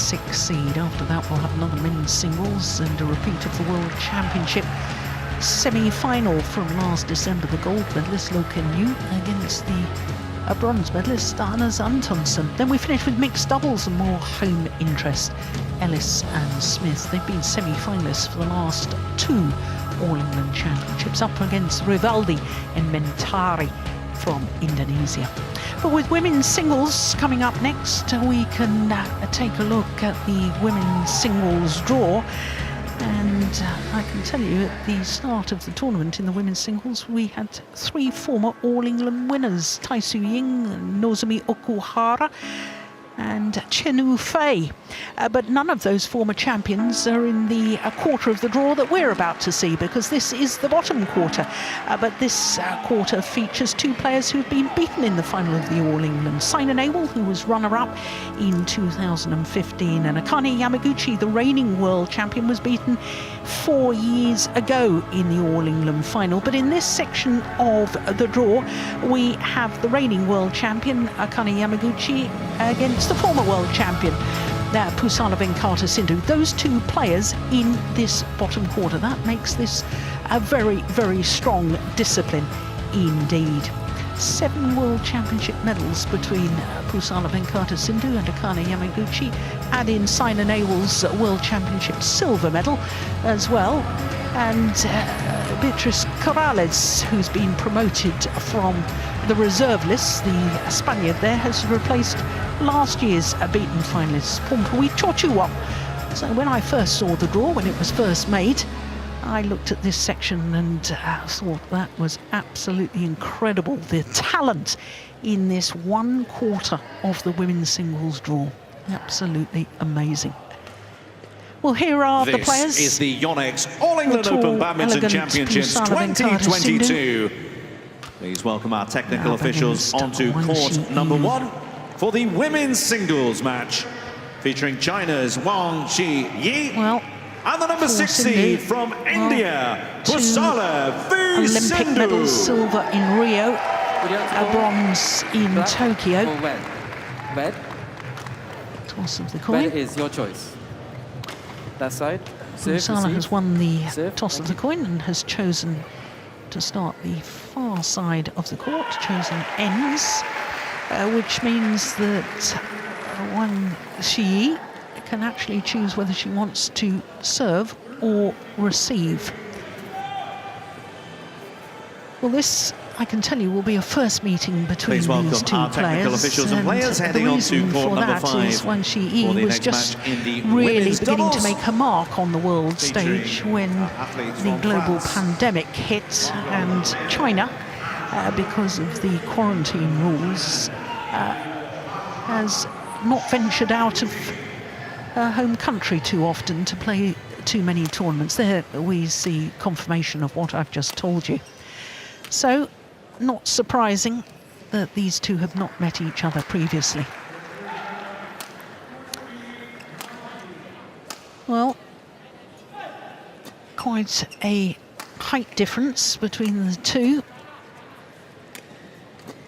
6th seed. After that, we'll have another men's singles and a repeat of the World Championship semi-final from last December. The gold medalist Lo Ken-yu against the bronze medalist Anders Antonsen. Then we finish with mixed doubles and more home interest. Ellis and Smith, they've been semi-finalists for the last 2 All England Championships, up against Rivaldi and Mentari from Indonesia. But with women's singles coming up next, we can take a look at the women's singles draw. And I can tell you, at the start of the tournament in the women's singles, we had 3 former All England winners: Tai Tzu Ying, Nozomi Okuhara and Chen Wu-fei. But none of those former champions are in the quarter of the draw that we're about to see, because this is the bottom quarter. But this quarter features 2 players who've been beaten in the final of the All England. Saina Nehwal, who was runner-up in 2015, and Akane Yamaguchi, the reigning world champion, was beaten 4 years ago in the All England final. But in this section of the draw, we have the reigning world champion Akane Yamaguchi against the former world champion Pusarla Sindhu. Those 2 players in this bottom quarter. That makes this a very, very strong discipline indeed. 7 World Championship medals between Pusarla Sindhu and Akane Yamaguchi. Add in Saina Nehwal's World Championship silver medal as well. And Beatriz Corrales, who's been promoted from the reserve list, the Spaniard there, has replaced last year's beaten finalist Pompui Chochua. So when I first saw the draw, when it was first made, I looked at this section and thought that was absolutely incredible, the talent in this 1 quarter of the women's singles draw. Absolutely amazing. Well, here are the players. This is the YONEX All England Open Badminton Championships 2022. Please welcome our technical officials onto court number 1 for the women's singles match, featuring China's Wang Zhi and the number 6 seed from India, Pusarla v. Sindhu. Olympic medals, silver in Rio, a bronze in Tokyo. Red. Toss of the coin. Red is your choice. That side. Pusarla has won the toss of the coin and has chosen to start the far side of the court, chosen ends, which means that Wang Zhi can actually choose whether she wants to serve or receive. Well, this, I can tell you, will be a first meeting between these 2 players. Technical officials and players heading on to court number 5. Wang Zhi was just really beginning to make her mark on the world stage when the global pandemic hit, and China, because of the quarantine rules, has not ventured out of her home country too often to play too many tournaments. There we see confirmation of what I've just told you. So, not surprising that these 2 have not met each other previously. Well, quite a height difference between the 2.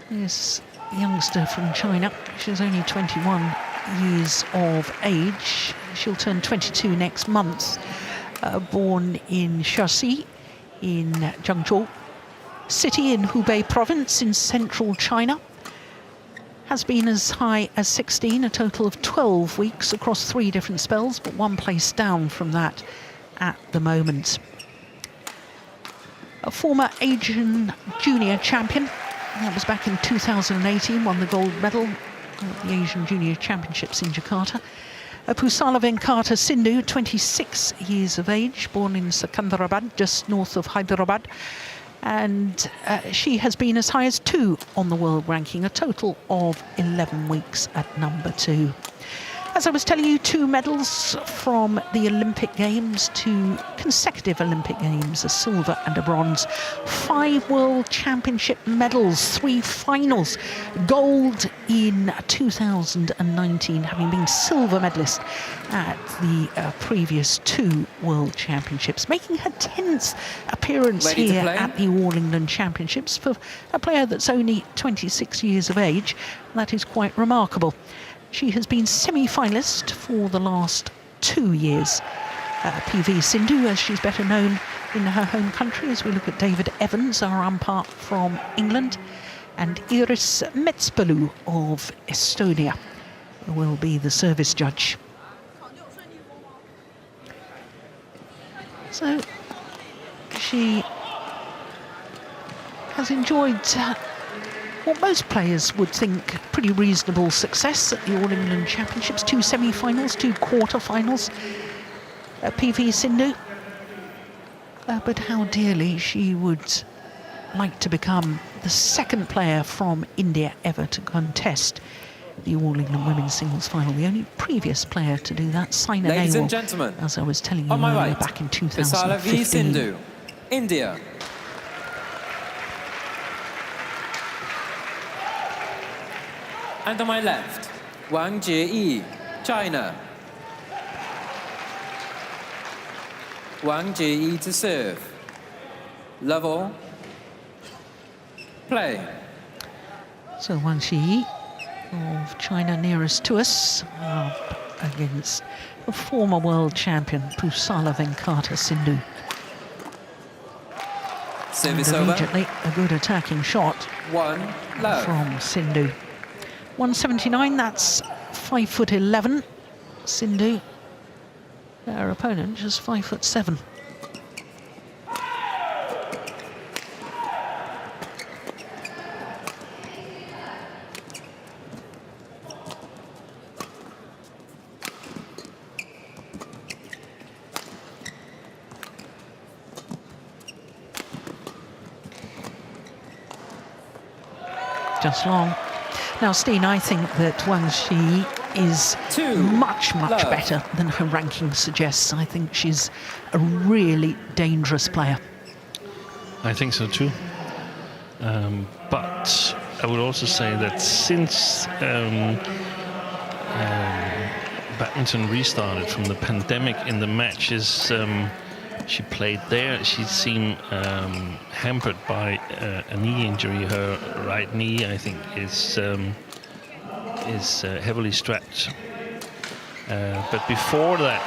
This youngster from China, she's only 21 years of age. She'll turn 22 next month. Born in Shaxi in Zhengzhou City in Hubei province in central China. Has been as high as 16, a total of 12 weeks across 3 different spells, but 1 place down from that at the moment. A former Asian junior champion, that was back in 2018, won the gold medal at the Asian Junior Championships in Jakarta. Pusarla Sindhu, 26 years of age, born in Secunderabad, just north of Hyderabad. And she has been as high as 2 on the world ranking, a total of 11 weeks at number 2. As I was telling you, 2 medals from the Olympic Games, 2 consecutive Olympic Games, a silver and a bronze, 5 World Championship medals, 3 finals, gold in 2019, having been silver medalist at the previous 2 World Championships, making her 10th appearance here at the All England Championships for a player that's only 26 years of age. That is quite remarkable. She has been semi-finalist for the last 2 years. PV Sindhu, as she's better known in her home country, as we look at David Evans, our umpire from England, and Iris Metspalu of Estonia will be the service judge. So she has enjoyed what most players would think pretty reasonable success at the All England Championships. 2 semi-finals, 2 quarter-finals at PV Sindhu. But how dearly she would like to become the 2nd player from India ever to contest the All England Women's Singles Final. The only previous player to do that, Saina Ladies Nehwal, and gentlemen, as I was telling you on my earlier, right, back in Pusarla v 2015. Sindhu, India. And on my left, Wang Zhi, China. Wang Zhi to serve. Level. Play. So Wang Zhi of China, nearest to us, up against the former world champion Pusarla Venkata Sindhu. Service And over. immediately a good attacking shot 1 love. from Sindhu. 179, that's 5'11". Sindhu, her opponent, just 5'7". Just long. Now, Steen, I think that Wang Zhi is 2 much love. better than her ranking suggests. I think she's a really dangerous player. I think so too. But I would also say that since badminton restarted from the pandemic in the matches she played there, she seemed hampered by a knee injury. Her right knee, I think, is heavily strapped. But before that,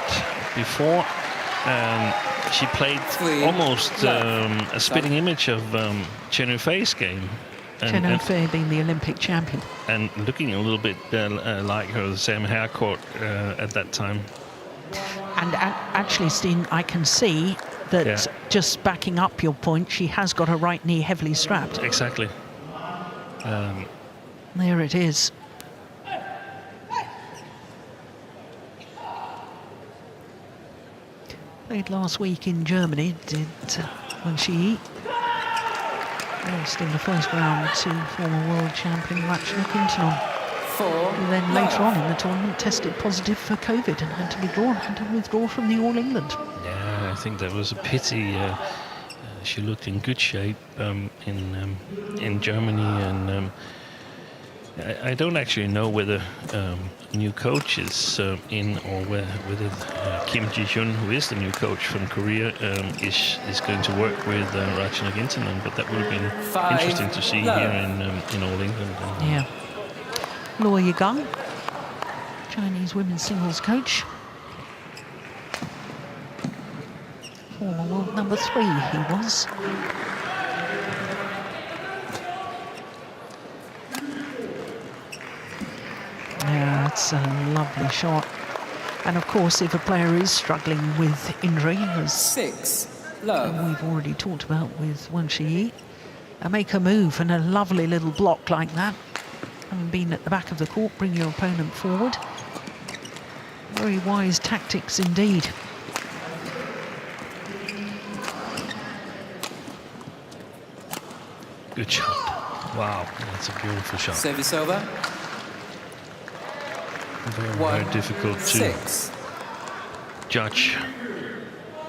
she played almost a spitting image of Chen Yufei's game. Chen Yufei being the Olympic champion. And looking a little bit like her, the same haircut at that time. And actually, Steen, I can see that just backing up your point, she has got her right knee heavily strapped. Exactly. There it is. Played last week in Germany, did Wang Zhi. Lost in the first round to former world champion Ratchanok. Who then later on in the tournament tested positive for COVID and had to withdraw from the All England. Yeah, I think that was a pity. She looked in good shape in Germany, and I don't actually know whether new coach is in, or whether Kim Ji-hyun, who is the new coach from Korea, is going to work with Ratchanok, but that would have been interesting to see here in All England. Yeah. Luo Yigang, Chinese women's singles coach. Former world number 3 he was. Yeah, that's a lovely shot. And of course, if a player is struggling with injury, as 6 love. we've already talked about with Wang Zhi, make a move and a lovely little block like that. Having been at the back of the court, bring your opponent forward. Very wise tactics indeed. Good shot. Wow, that's a beautiful shot. Service over. Very difficult to judge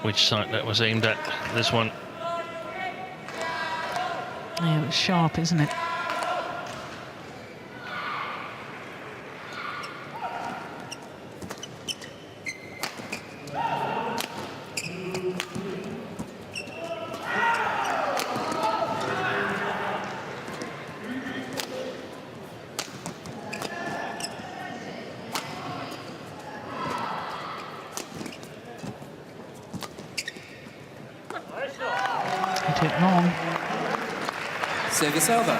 which side that was aimed at. This one. Yeah, it was sharp, isn't it? it wrong. Service over.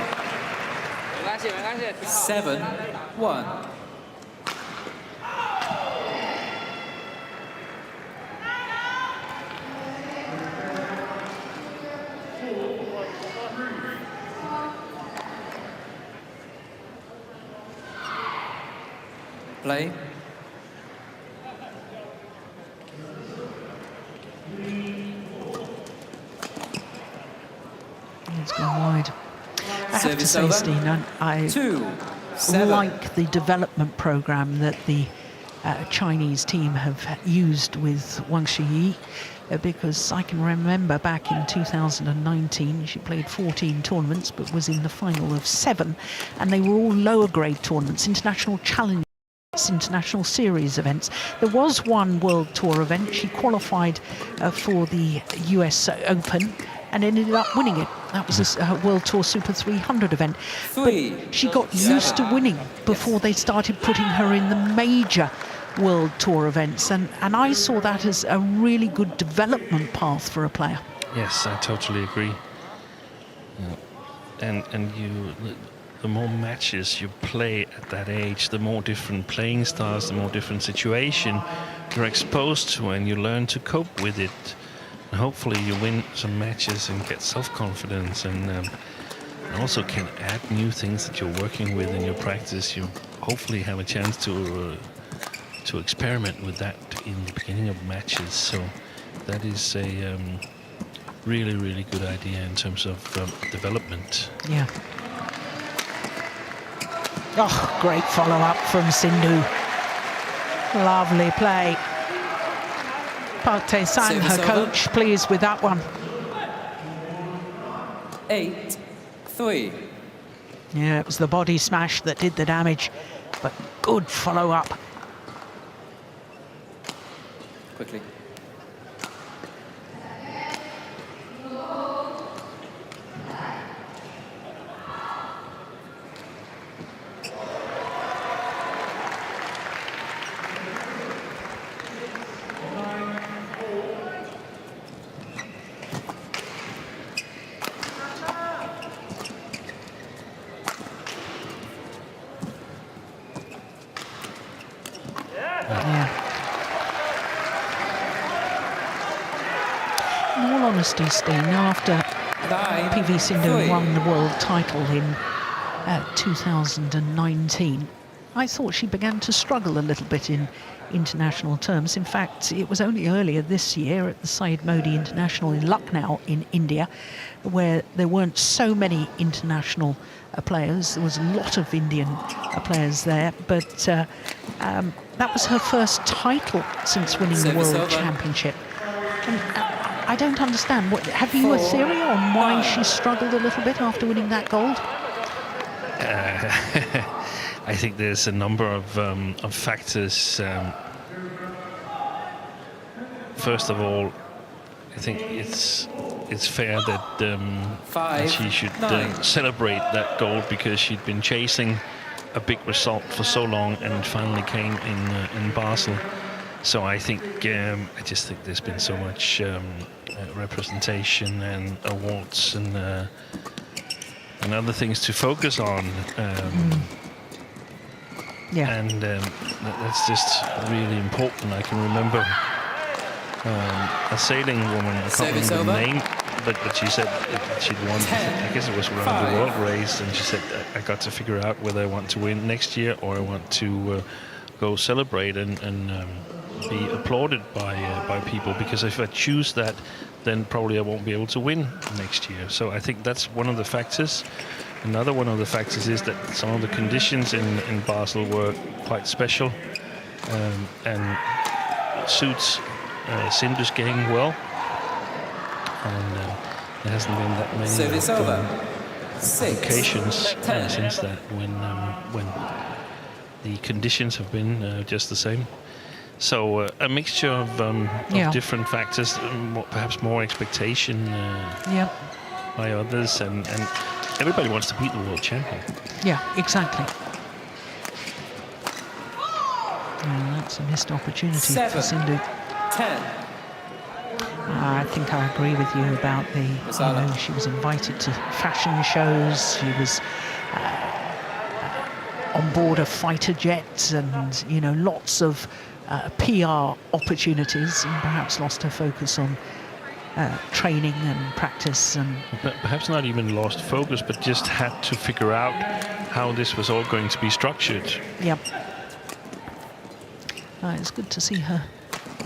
7-1. Play. It's gone wide. I have to say, Steen, I 2-7. like the development program that the Chinese team have used with Wang Zhi, because I can remember back in 2019 she played 14 tournaments but was in the final of 7, and they were all lower grade tournaments, international challenge, international series events. There was one World Tour event. She qualified for the US Open and ended up winning it. That was a World Tour Super 300 event. But she got used to winning before they started putting her in the major World Tour events, and I saw that as a really good development path for a player. Yes, I totally agree. And the more matches you play at that age, the more different playing styles, the more different situation you're exposed to, and you learn to cope with it. And hopefully you win some matches and get self-confidence, and also can add new things that you're working with in your practice. You hopefully have a chance to experiment with that in the beginning of matches. So that is a really, really good idea in terms of development. Yeah. Oh, great follow-up from Sindhu. Lovely play. Park Tae-sang, her coach, pleased with that one. 8-3. Yeah, it was the body smash that did the damage, but good follow-up. Quickly. In all honesty, Steen, after PV Sindhu won the world title in 2019, I thought she began to struggle a little bit in international terms. In fact, it was only earlier this year at the Syed Modi International in Lucknow in India, where there weren't so many international players. There was a lot of Indian players there, but that was her first title since winning the World Championship. And, I don't understand. Have you a theory on why she struggled a little bit after winning that gold? I think there's a number of factors. First of all, I think it's fair that she should celebrate that gold, because she'd been chasing a big result for so long, and it finally came in Basel. So I think I just think there's been so much representation and awards and other things to focus on. Yeah. And that's just really important. I can remember a sailing woman, I can't remember the name, but she said that she'd won, I guess it was around the world race, and she said, I got to figure out whether I want to win next year or I want to go celebrate and be applauded by people, because if I choose that, then probably I won't be able to win next year. So I think that's one of the factors. Another one of the factors is that some of the conditions in Basel were quite special, and suits Sindhu's game well. And there hasn't been that many occasions since that when the conditions have been just the same. So a mixture of different factors, perhaps more expectation by others, and everybody wants to beat the world champion. Yeah, exactly. That's a missed opportunity for Sindhu. 10. I think I agree with you about the, she was invited to fashion shows, she was on board a fighter jet, and, you know, lots of PR opportunities, and perhaps lost her focus on training and practice. And perhaps not even lost focus, but just had to figure out how this was all going to be structured. Yep. It's good to see her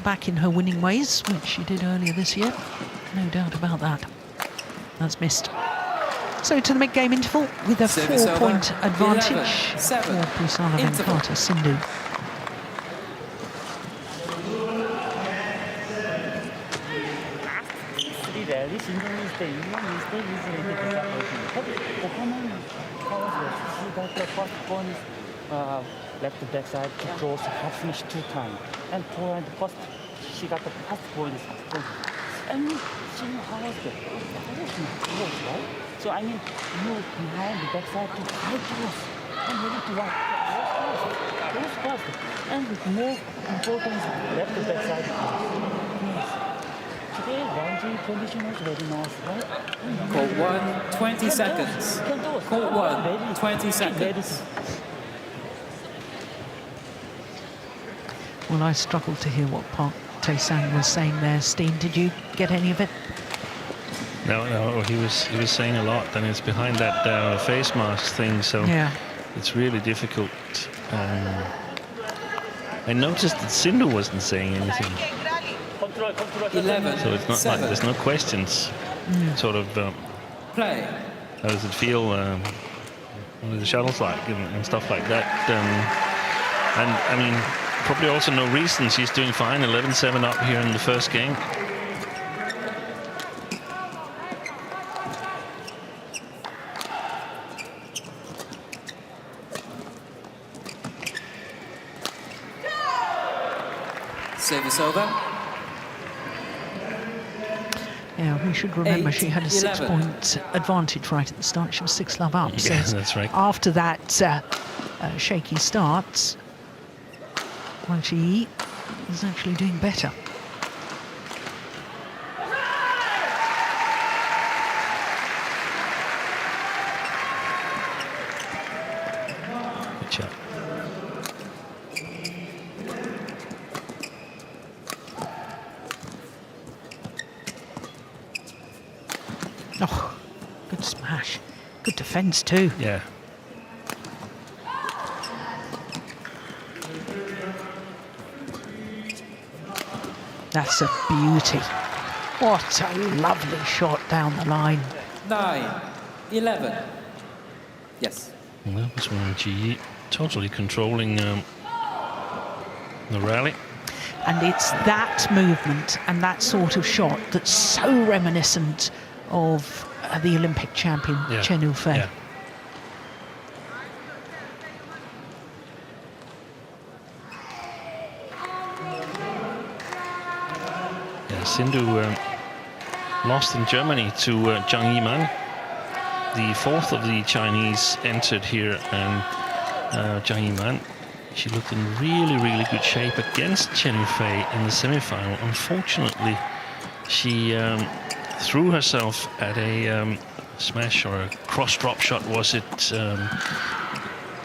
back in her winning ways, which she did earlier this year. No doubt about that. That's missed. So to the mid-game interval with a 4-point advantage for Pusarla Venkata Sindhu. Left the backside to close, half finish 2 times. And for the first, she got the first point. And she was good. Right? So I mean, you behind the backside to high close and ready to run. Close first. And with more importance, left the backside. Yes. Today, Wang Zhi condition was very nice, right? Court 1, 20 seconds. Court 1, 20 seconds. Well, I struggled to hear what Park Tae-sang was saying there. Steen, did you get any of it? No, he was saying a lot, and it's behind that face mask thing, so yeah, it's really difficult. I noticed that Sindhu wasn't saying anything. 11, so it's not 7. like there's no questions. Sort of. Play. How does it feel? What are the shuttles like and stuff like that? And I mean, probably also no reason. She's doing fine. 11-7 up here in the first game. Service over. Yeah, we should remember she had a 6-point advantage right at the start. She was 6-love up. Yeah, so that's right. After that shaky start, Wang Zhi is actually doing better. Good shot. Oh, good smash. Good defence too. Yeah. That's a beauty. What a lovely shot down the line. 9, 11. Yes. Well, that was Wang Zhi totally controlling the rally. And it's that movement and that sort of shot that's so reminiscent of the Olympic champion, Chen Yufei. Yeah. Sindhu lost in Germany to Zhang Yiman. The fourth of the Chinese entered here, and Zhang Yiman, she looked in really good shape against Chen Yufei in the semi-final. Unfortunately, she threw herself at a smash or a cross-drop shot, was it?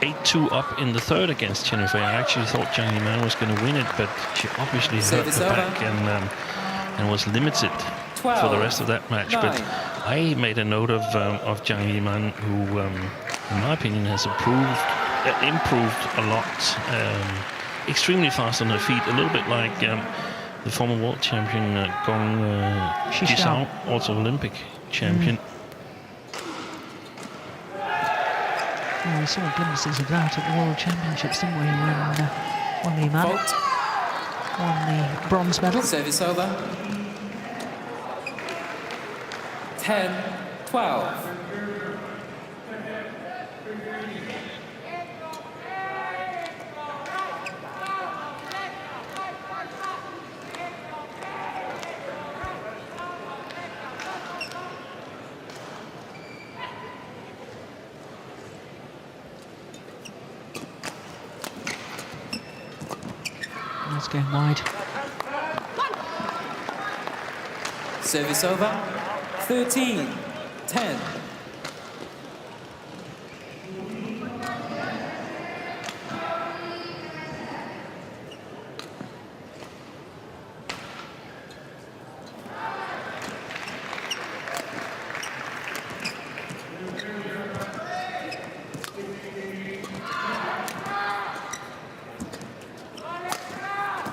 8-2 up in the third against Chen Yufei. I actually thought Zhang Yiman was going to win it, but she obviously hurt her back and was limited 12, for the rest of that match. 9. But I made a note of Zhang Yiman, who, in my opinion, has improved a lot. Extremely fast on her feet, a little bit like the former world champion Gong Jisao, also Olympic champion. Well, we saw glimpses of that at the World Championships, didn't we, when Wang Yiman won the bronze medal. Service over. 10, 12. It's going wide. Service over. 13-10.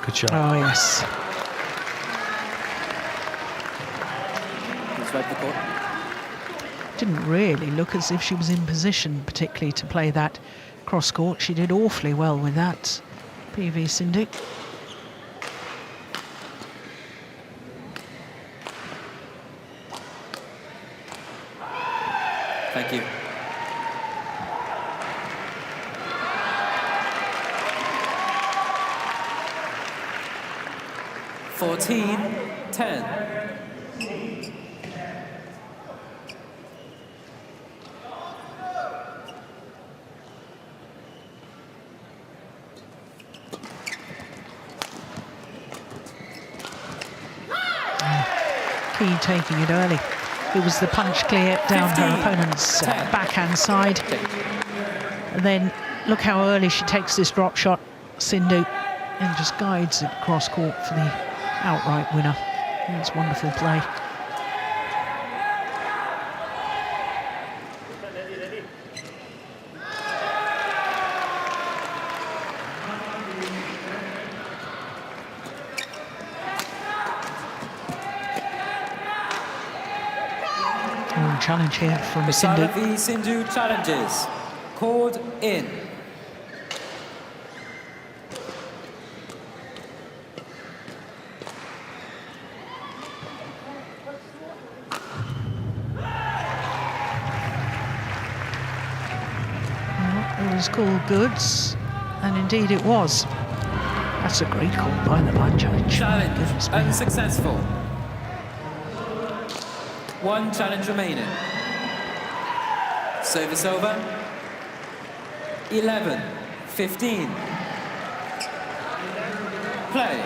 Good shot. Oh, yes. Please wipe the court. Didn't really look as if she was in position, particularly to play that cross-court. She did awfully well with that, PV Sindhu. Thank you. (14-10). Key taking it early. It was the punch clear down her 15, opponent's 10. backhand side. And then look how early she takes this drop shot, Sindhu, and just guides it cross court for the outright winner. That's wonderful play. Challenge here from Sindhu. Pusarla v Sindhu challenges. Called in. Well, it was called goods, and indeed it was. That's a great call by the line judge. Challenge Goodness me. unsuccessful. One challenge remaining. Service over. 11-15. Play.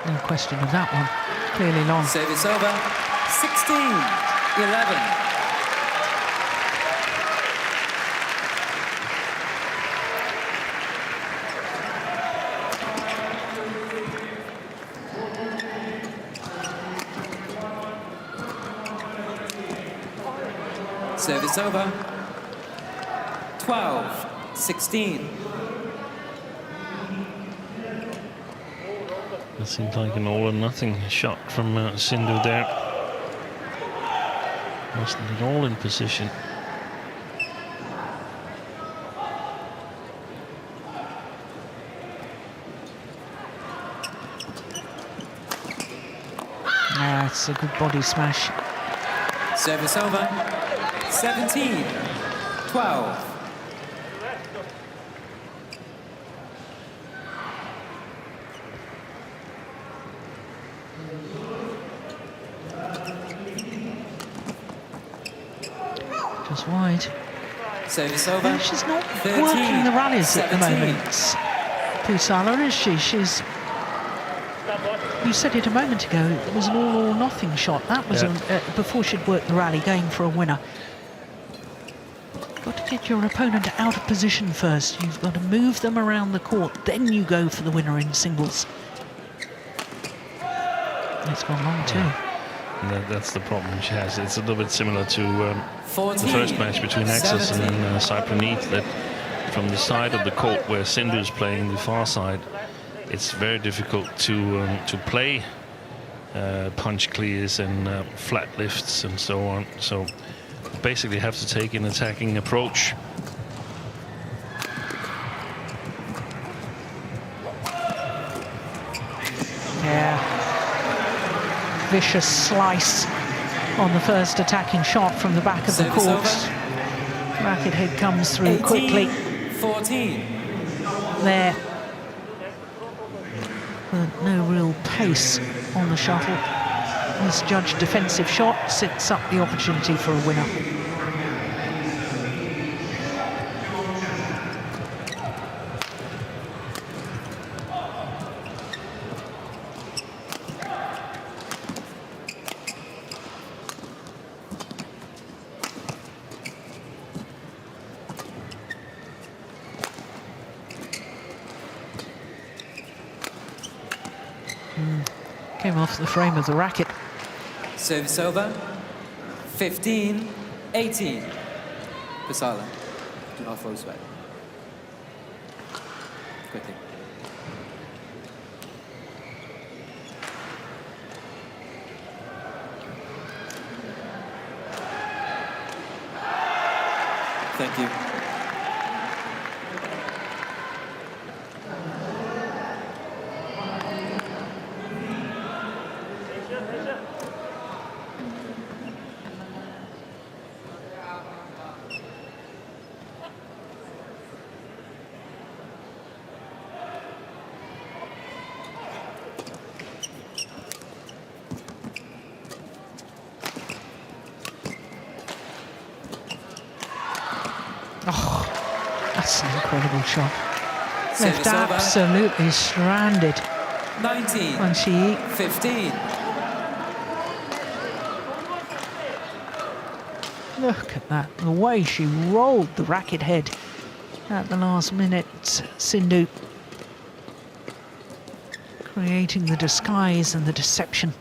No question of that one. Clearly long. Service over. 16-11. Service over. 12-16. It seemed like an all or nothing shot from Sindhu there. Wasn't at all in position. It's a good body smash. Service over. 17-12. Just wide. Service over. Well, she's not 13, working the rallies at the 17. moment, Pusarla, is she? She's. You said it a moment ago. It was an all or nothing shot. That was before she'd worked the rally, going for a winner. Got to get your opponent out of position first. You've got to move them around the court, then you go for the winner in singles. It's gone long too. That's the problem she has. It's a little bit similar to the 14, first match between Axis 17. and Cypronete, that from the side of the court where Sindhu's playing the far side, it's very difficult to play punch clears and flat lifts and so on. So basically have to take an attacking approach. Yeah. Vicious slice on the first attacking shot from the back of the Service court. over. Racket head comes through quickly 14. there. But no real pace on the shuttle. This judged defensive shot sets up the opportunity for a winner. came off the frame of the racket. Service over. 15-18. Pusarla. Do not throw sweat. Quickly. Thank you. Oh, that's an incredible shot. Service Left over. absolutely stranded. 19. Wang Zhi. 15. Look at that, the way she rolled the racket head at the last minute. Sindhu creating the disguise and the deception.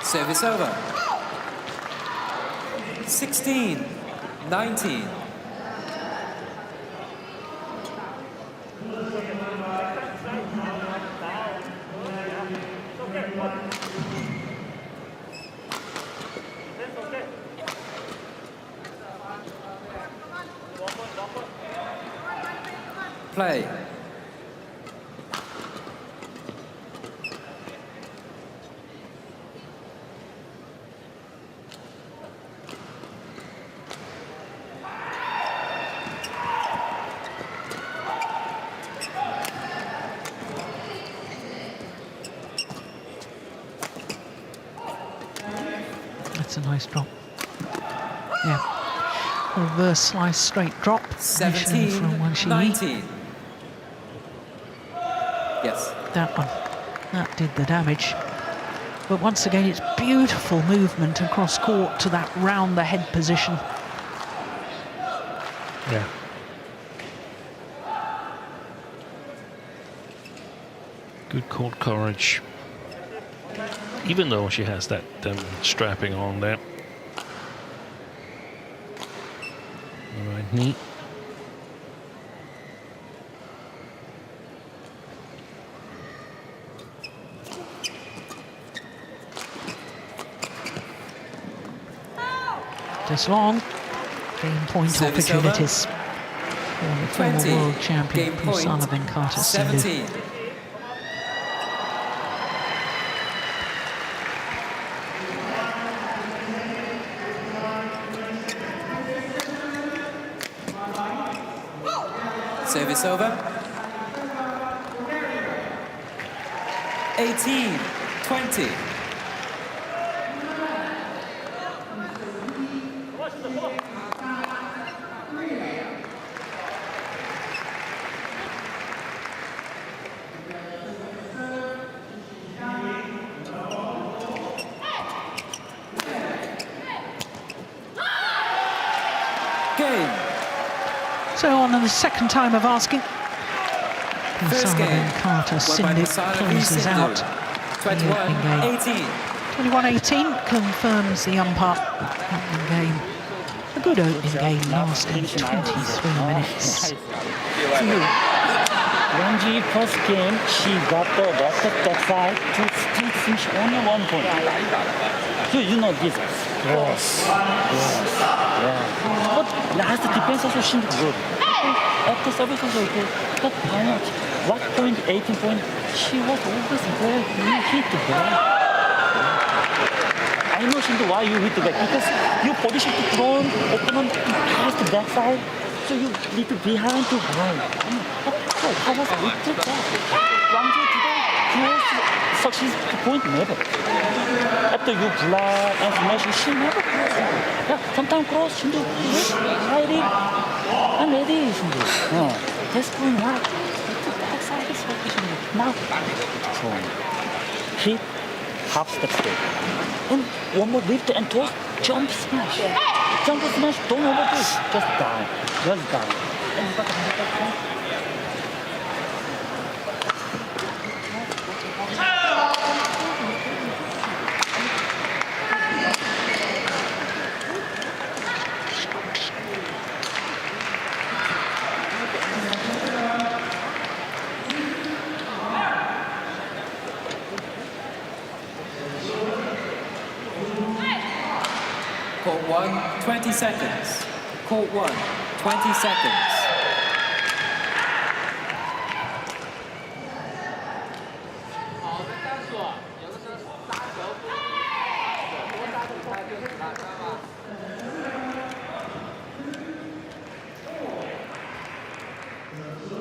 Service over. 16-19. Play. That's a nice drop. Yeah. Reverse slice straight drop. Initially from Wang Zhi. 17-19. Yes. That one. That did the damage. But once again, it's beautiful movement across court to that round the head position. Yeah. Good court courage. Even though she has that strapping on there. All right, knee. This long. Game point Service opportunities. For the former 20. world champion, Game point. Pusarla Sindhu. 17. Service over. 18-20. Game. So on the second time of asking, First game. Sindhu closes out the opening game. 21-18. 21-18 confirms the umpire. Opening game. A good opening game lasting 23 minutes. Wang Zhi first game, she got the that side to still finish only 1 point. So you know this. Yes. Yeah. But last defense also seemed good. After service also good. But what point, 18 point, she was always there. You hit the ball. I know Sindhu why you hit the back. Because you position to throw opponent to pass the backside. So you need to behind to blind. How was it? Wang Zhi today, he was succeed to point never. After you block and smash, she never cross. Yeah, sometimes cross, Sindhu, hiding. I'm ready, Sindhu. That's going right. Now, so hit, half step straight. And one more lift and toss, jump smash. Jump smash, don't overdo it. Just down. Just down. And back. Court 1, 20 seconds. Court 1, 20 seconds.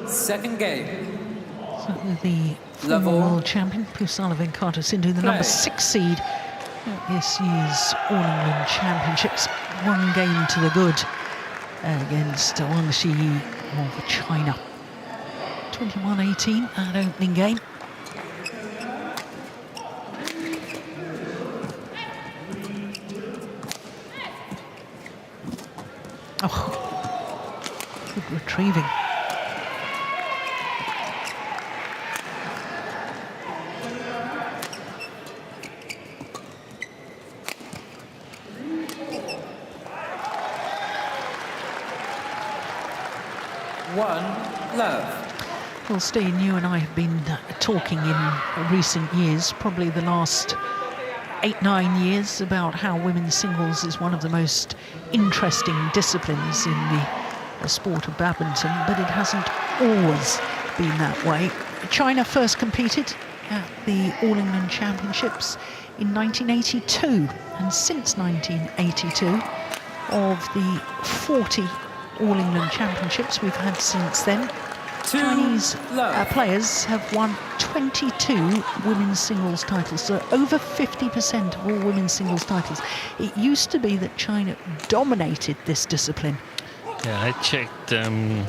Second game. So the former world champion, Pusarla Sindhu, the number 6 seed at this year's All England Championships. One game to the good against Wang Zhi of China. 21-18 at opening game. Oh, good retrieving. One love. Well, Steen, you and I have been talking in recent years, probably the last 8-9 years, about how women's singles is one of the most interesting disciplines in the sport of badminton, but it hasn't always been that way. China first competed at the All England Championships in 1982, and since 1982, of the 40 All England Championships we've had since then, Chinese players have won 22 women's singles titles, so over 50% of all women's singles titles. It used to be that China dominated this discipline. Yeah, I checked the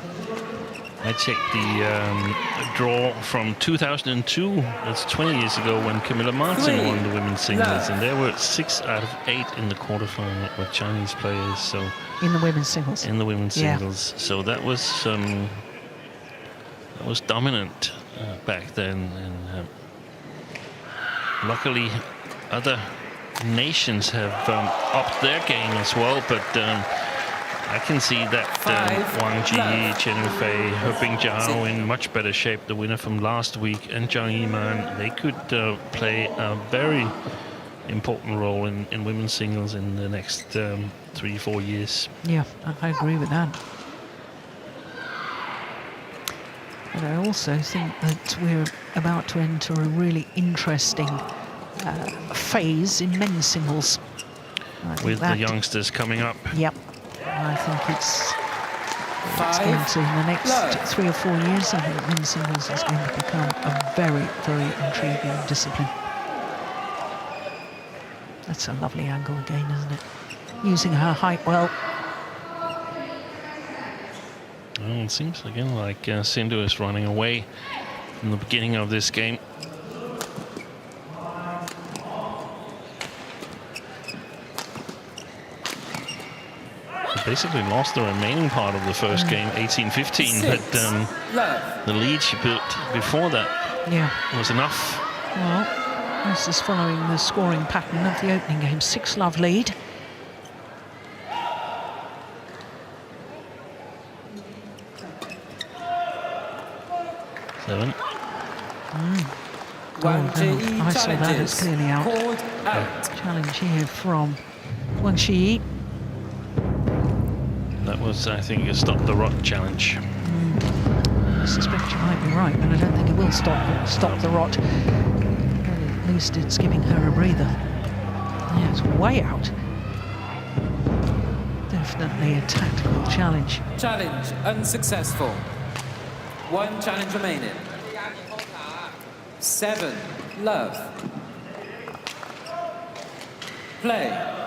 draw from 2002. That's 20 years ago, when Camilla Martin won the women's singles, and there were 6 out of 8 in the quarterfinal with Chinese players. So in the women's singles. In the women's singles, so that was dominant back then, and luckily other nations have upped their game as well. But I can see that Wang Zhi, Chen Fei, Heping Zhao in much better shape. The winner from last week, and Zhang Yiman, they could play a very important role in women's singles in the next 3-4 years. Yeah, I agree with that. But I also think that we're about to enter a really interesting phase in men's singles. With the youngsters coming up. Yep. I think it's going to, in the next 3 or 4 years, I think men's singles is going to become a very, very intriguing discipline. That's a lovely angle again, isn't it? Using her height well. Well, it seems again like Sindhu is running away from the beginning of this game. They basically lost the remaining part of the first game, 18-15, but the lead she built before that was enough. Well, this is following the scoring pattern of the opening game. 6-love lead. Seven. I saw that as clearly out. Challenge here from Wang Zhi. That was, I think, a stop the rot challenge. I suspect you might be right, but I don't think it will stop the rot. At least it's giving her a breather. Yeah, it's way out. Definitely a tactical challenge. Challenge unsuccessful. 1 challenge remaining. 7 love. Play.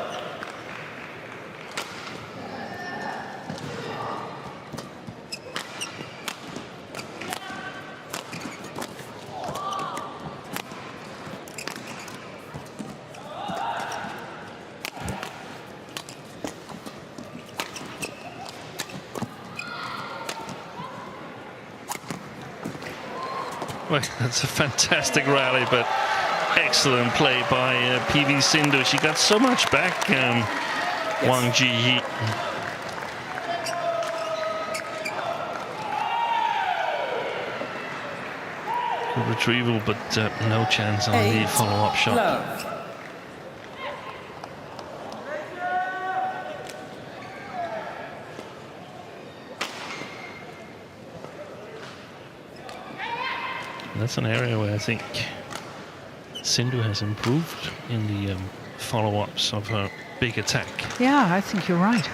Well, that's a fantastic rally, but excellent play by PV Sindhu. She got so much back, Wang Zhi. Good retrieval, but no chance on the follow-up shot. Love. That's an area where I think Sindhu has improved in the follow-ups of her big attack. Yeah, I think you're right.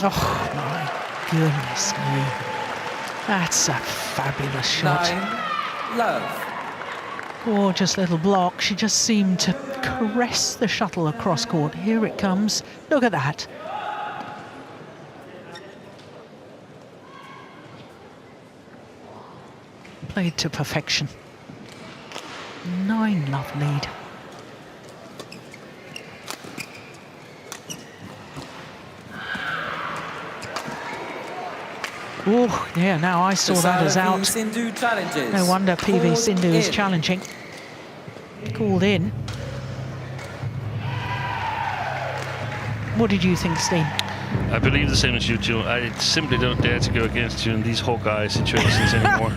Oh, my goodness me. That's a fabulous shot. 9, love. Gorgeous little block. She just seemed to caress the shuttle across court. Here it comes. Look at that. Played to perfection. 9 love lead. Oh, yeah, now I saw that as out. Sindhu challenges. No wonder PV Called Sindhu is in. challenging. Called in. What did you think, Steen? I believe the same as you, Jill. I simply don't dare to go against you in these Hawkeye situations anymore.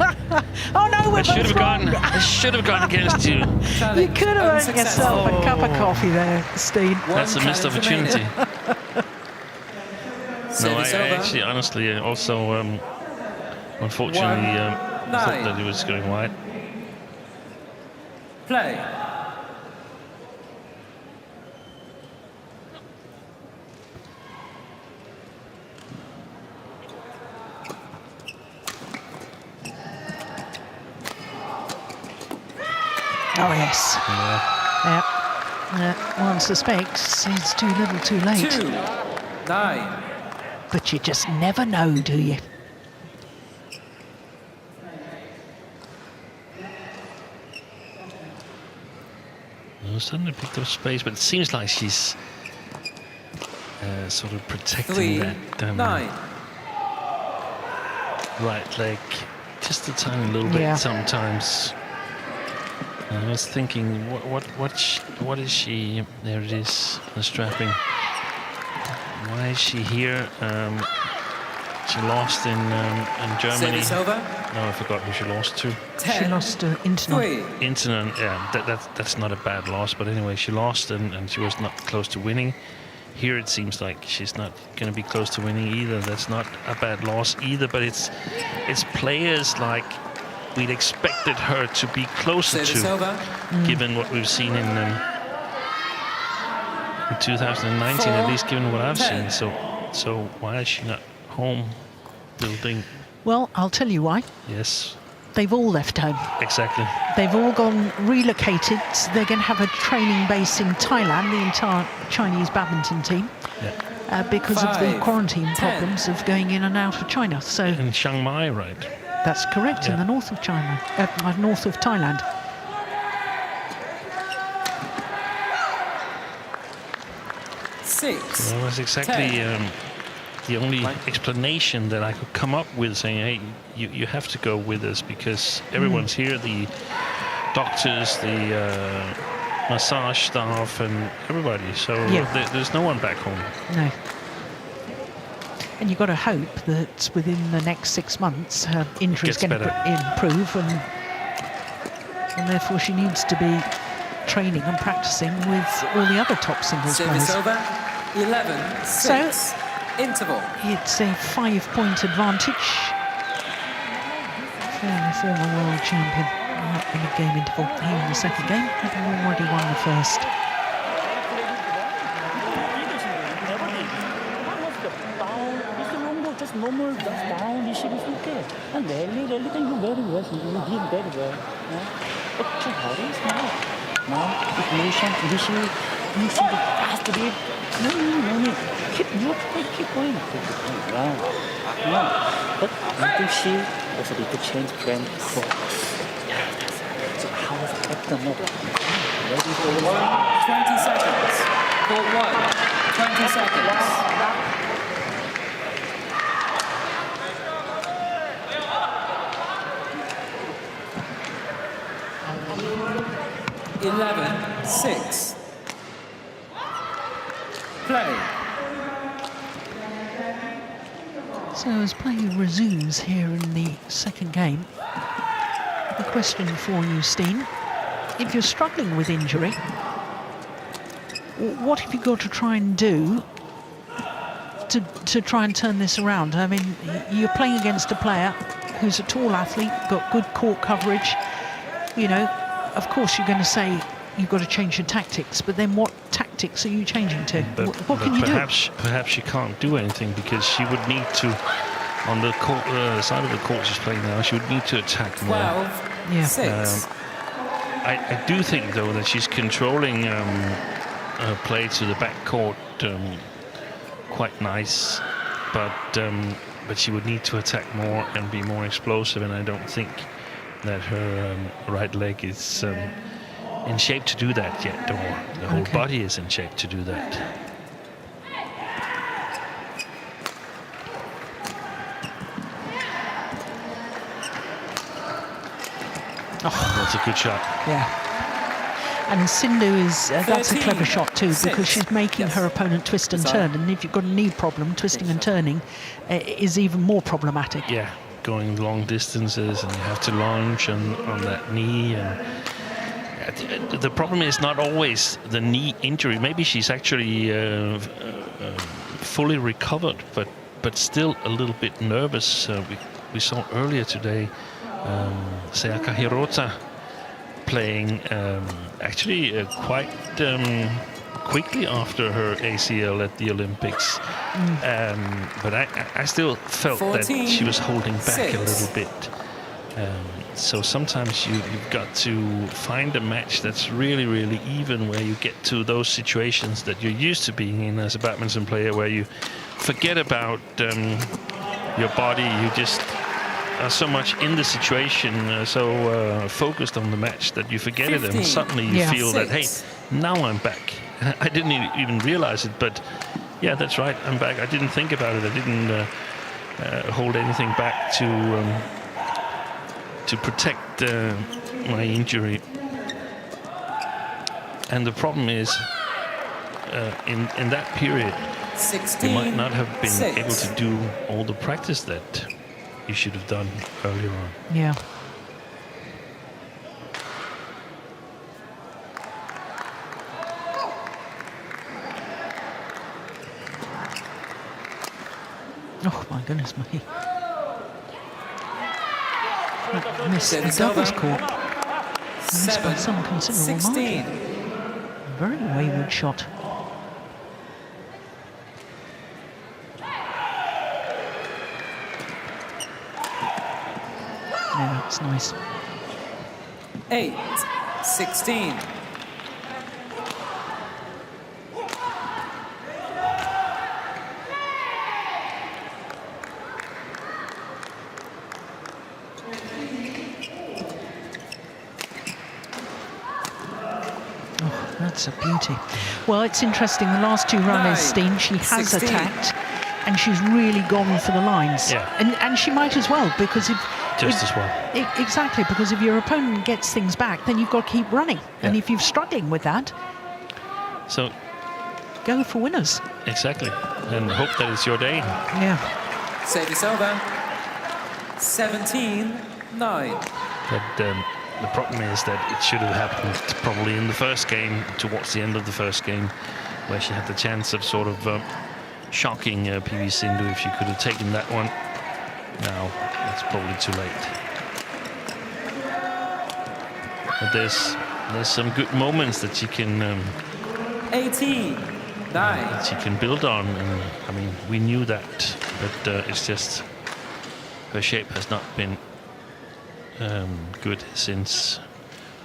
Oh no, we're I should both have wrong. gone. I should have gone against you. You Challenge could have earned yourself a cup of Oh. coffee there, Steen. That's a missed challenge opportunity. No, Service I over. actually, honestly, also, unfortunately, thought 9. that he was going wide. Play. Oh yes. Yeah. Yeah. One suspects it's too little, too late. 2, 9. But you just never know, do you? No, suddenly picked up space, but it seems like she's sort of protecting 3, that 9. right leg just a tiny little bit Yeah. sometimes. I was thinking, what is she? There it is, the strapping. Why is she here? She lost in Germany. Service over. No, I forgot who she lost to. She 10, lost to Internet. 3. Internet, yeah, that's not a bad loss, but anyway, she lost and she was not close to winning. Here it seems like she's not going to be close to winning either. That's not a bad loss either, but it's players like we'd expected her to be closer Service to, over. given what we've seen in 2019, at least given what I've 10. seen. So why is she not home building? Well, I'll tell you why. Yes, They've all left home. exactly. They've all gone relocated. They're going to have a training base in Thailand, the entire Chinese badminton team, Yeah. because of the 5, quarantine 10. problems of going in and out of China. So In Chiang Mai, right? that's correct, in Yeah. the north of China, north of Thailand. Six. That was exactly the only explanation that I could come up with, saying, hey, you have to go with us because everyone's here, the doctors, the massage staff and everybody. So Yeah. there's no one back home. No. And you've got to hope that within the next 6 months her injury is Gets going to better. improve, and therefore she needs to be training and practicing with all the other top singles Service players. over. 11, 6. Interval. It's a 5-point advantage for the former world champion in the game interval here in the second game, having already won the first. Just normal, just down, receive is okay. And rally, then you very well, you did very well. But too hard is now. Now, if motion, initially, you see the fast lead. No need. Keep going. Yeah. No. But little she also need to change plan for. Yeah, that's it. So how is it better more? Ready for 20 seconds. Court 1, 20 seconds. Eleven, 6. Play. So as play resumes here in the second game, a question for you, Steen. If you're struggling with injury, what have you got to try and do to try and turn this around? I mean, you're playing against a player who's a tall athlete, got good court coverage. You know, of course you're going to say you've got to change your tactics, but then what tactics are you changing to? What can you do? Perhaps she can't do anything because she would need to, on the court, side of the court she's playing now, she would need to attack more. 12, 6. I do think, though, that she's controlling her play to the back court quite nice, but she would need to attack more and be more explosive, and I don't think that her right leg is in shape to do that yet, or the whole body is in shape to do that. Oh, that's a good shot. Yeah. And Sindhu is, that's a clever shot too, because she's making her opponent twist and turn, and if you've got a knee problem, twisting and turning is even more problematic. Yeah, going long distances, and you have to launch on that knee. And the problem is not always the knee injury. Maybe she's actually fully recovered, but still a little bit nervous. We saw earlier today Sayaka Hirota playing actually quite quickly after her ACL at the Olympics. But I still felt 14, that she was holding back 6. a little bit. So sometimes you've got to find a match that's really, really even, where you get to those situations that you're used to being in as a badminton player, where you forget about your body. You just are so much in the situation, so focused on the match that you forget 15, it, and suddenly you feel that, hey, 6. now I'm back. I didn't even realize it, but yeah, that's right, I'm back. I didn't think about it. I didn't hold anything back to protect my injury. And the problem is, in that period, 16, you might not have been 6. able to do all the practice that you should have done earlier on. Yeah. Oh my goodness me. Missed the doubles court. Missed by some considerable 16. margin. Very wayward shot. Yeah, that's nice. 8, 16. Oh, that's a beauty. Well, it's interesting. The last two runners, 9, Steen, she has 16. attacked, and she's really gone for the lines. Yeah. And she might as well, because if Just as well. Exactly, because if your opponent gets things back, then you've got to keep running. And Yeah. if you're struggling with that, So go for winners. exactly, and hope that it's your day. Yeah. Service over. 17, 9. But the problem is that it should have happened probably in the first game, towards the end of the first game, where she had the chance of sort of shocking PV Sindhu if she could have taken that one. Now it's probably too late. But there's some good moments that she can 18, 9. that she can build on, and I mean, we knew that, but it's just her shape has not been good since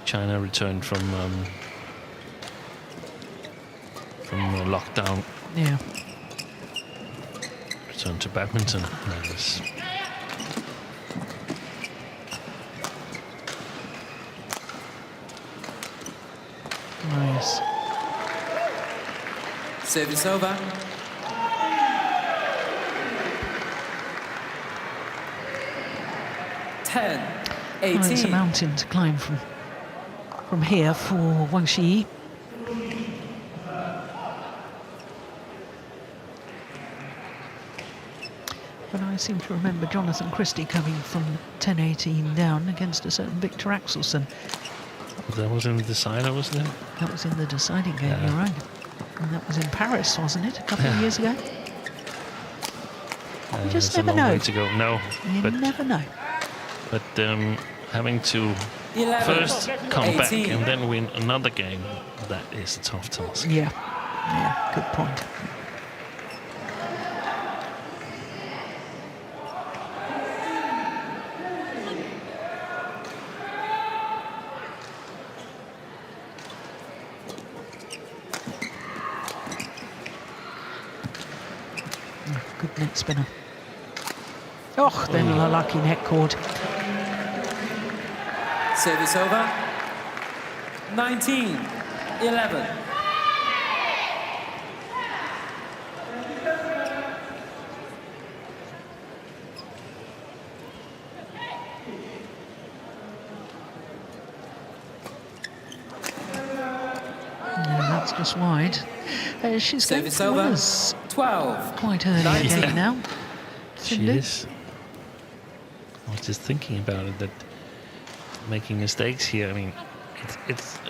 China returned from lockdown. Yeah. Return to badminton. Nice. Nice. Service over. Well, it's a mountain to climb from here for Wang Zhi. But I seem to remember Jonathan Christie coming from 10-18 down against a certain Victor Axelsen. That was in the decider, wasn't it? That was in the deciding game, you're right. And that was in Paris, wasn't it, a couple of years ago? You just never know. Way to go. No, you never know. But having to first come back and then win another game, that is a tough task. Yeah, yeah, good point. Good net spinner. Oh, then a lucky net cord. Service over. 19-11. That's just wide. She's going over. 12. Quite early in the game now. She is. I was just thinking about it, that making mistakes here. I mean,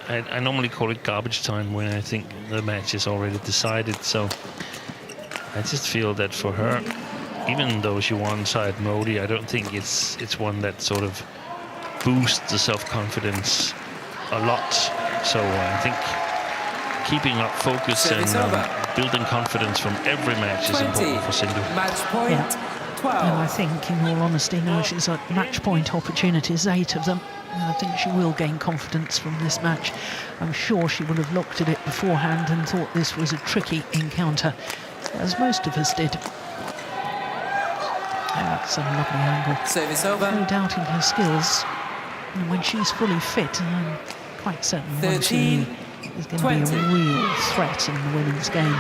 I normally call it garbage time when I think the match is already decided. So I just feel that for her, even though she won side Modi, I don't think it's one that sort of boosts the self-confidence a lot. So I think keeping up focus and building confidence from every match is important for Sindhu. Match point 12. And I think, in all honesty, now she's at match point opportunities, 8 of them. And I think she will gain confidence from this match. I'm sure she would have looked at it beforehand and thought this was a tricky encounter, as most of us did. That's a lovely angle. Service over. No doubting her skills. And when she's fully fit, I'm quite certain Wang Zhi is going to be a real threat in the women's game.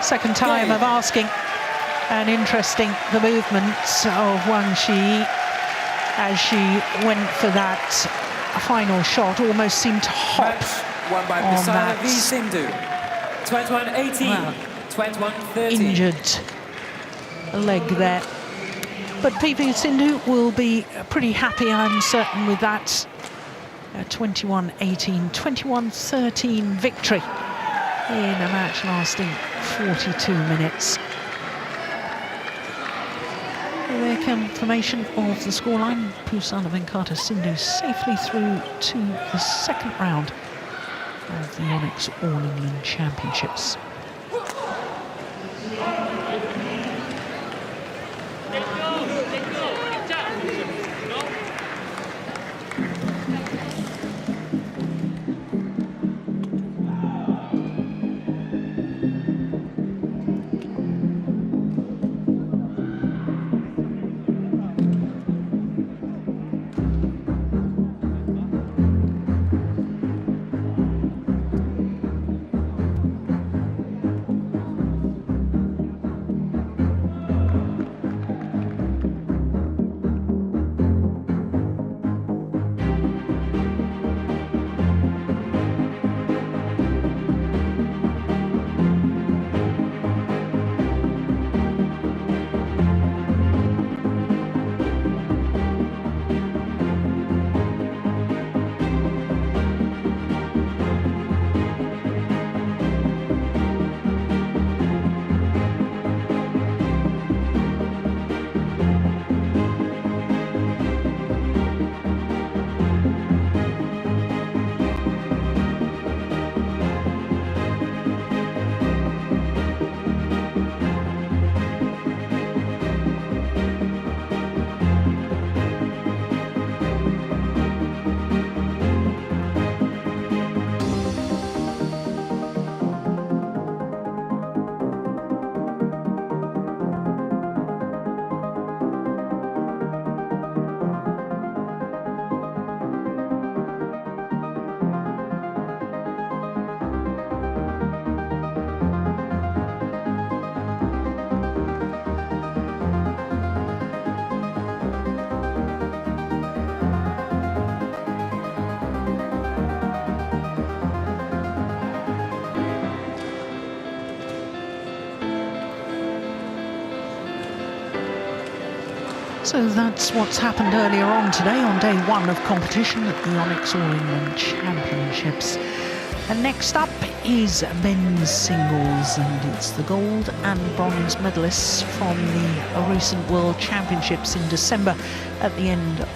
Second time of asking and interesting the movements of Wang Zhi as she went for that final shot, almost seemed to hop won by on Pusarla that v Sindhu. 21-18, 21-30. Injured leg there. But PV Sindhu will be pretty happy, I'm certain, with that 21-18, 21-13 victory in a match lasting 42 minutes. The confirmation of the scoreline, Pusarla Venkata Sindhu safely through to the second round of the YONEX All England Championships. So that's what's happened earlier on today on day one of competition at the YONEX All England Championships. And next up is men's singles, and it's the gold and bronze medalists from the recent World Championships in December at the end of